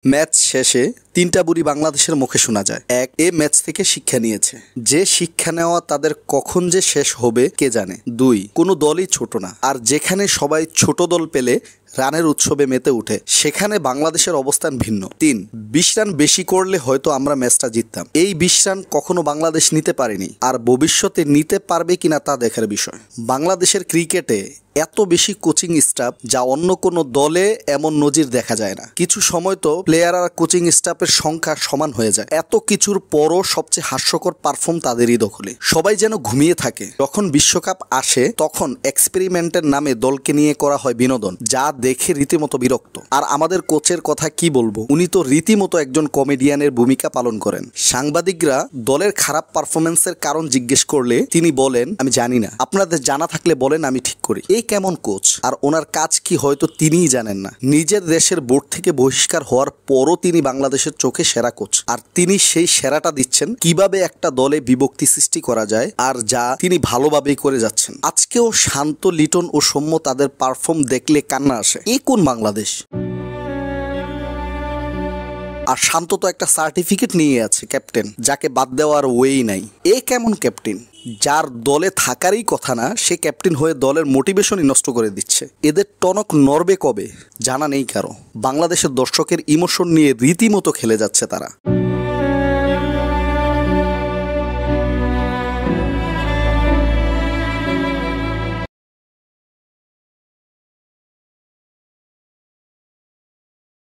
Match শেষে তিনটা বুড়ি বাংলাদেশের মুখে শোনা যায়। এক, এ ম্যাচ থেকে শিক্ষা নিয়েছে। যে শিক্ষা নেওয়া তাদের কখন যে শেষ হবে কে জানে। দুই, কোনো দলই ছোট না, আর যেখানে সবাই ছোট দল পেলে রানের উৎসবে মেতে উঠে সেখানে বাংলাদেশের অবস্থান ভিন্ন। তিন, 20 রান বেশি করলে হয়তো আমরা ম্যাচটা জিততাম। এই 20 রান কখনো বাংলাদেশ নিতে পারেনি, আর ভবিষ্যতে নিতে পারবে কিনা তা দেখার বিষয়। বাংলাদেশের ক্রিকেটে এত বেশি কোচিং স্টাফ যা অন্য কোনো দলে এমন নজির দেখা যায় না। কিছু সময় তো প্লেয়ার আর কোচিং স্টাফের সংখ্যা সমান হয়ে যায়। এত কিছুর পরও সবচেয়ে হাস্যকর পারফর্ম তাদেরই দখলে। সবাই যেন ঘুমিয়ে থাকে। যখন বিশ্বকাপ আসে তখন এক্সপেরিমেন্টের নামে দলকে নিয়ে করা হয় বিনোদন, যা দেখে রীতিমতো বিরক্ত। আর আমাদের কোচের কথা কি বলবো, উনি তো রীতিমতো একজন কমেডিয়ানের ভূমিকা পালন করেন। সাংবাদিকরা দলের খারাপ পারফরমেন্সের কারণ জিজ্ঞেস করলে তিনি বলেন, আমি জানি না, আপনাদের জানা থাকলে বলেন, আমি ঠিক করি। এই কেমন কোচ? আর ওনার কাজ কি হয়তো তিনিই জানেন না। নিজের দেশের বোর্ড থেকে বহিষ্কার হওয়ার পরও তিনি বাংলাদেশের চোখে সেরা কোচ, আর তিনি সেই সেরাটা দিচ্ছেন কিভাবে একটা দলে বিভক্তি সৃষ্টি করা যায়, আর যা তিনি ভালোভাবেই করে যাচ্ছেন। আজকেও শান্ত, লিটন ও সৌম্য তাদের পারফর্ম দেখলে কান্না আসে। এ কোন বাংলাদেশ? আর শান্ত তো একটা সার্টিফিকেট নিয়ে আছে ক্যাপ্টেন, যাকে বাদ দেওয়ার ওয়েই নাই। এ কেমন ক্যাপ্টেন? যার দলে থাকারই কথা না সে ক্যাপ্টেন হয়ে দলের মোটিভেশনই নষ্ট করে দিচ্ছে। এদের টনক নড়বে কবে জানা নেই কারো। বাংলাদেশের দর্শকের ইমোশন নিয়ে রীতিমতো খেলে যাচ্ছে তারা।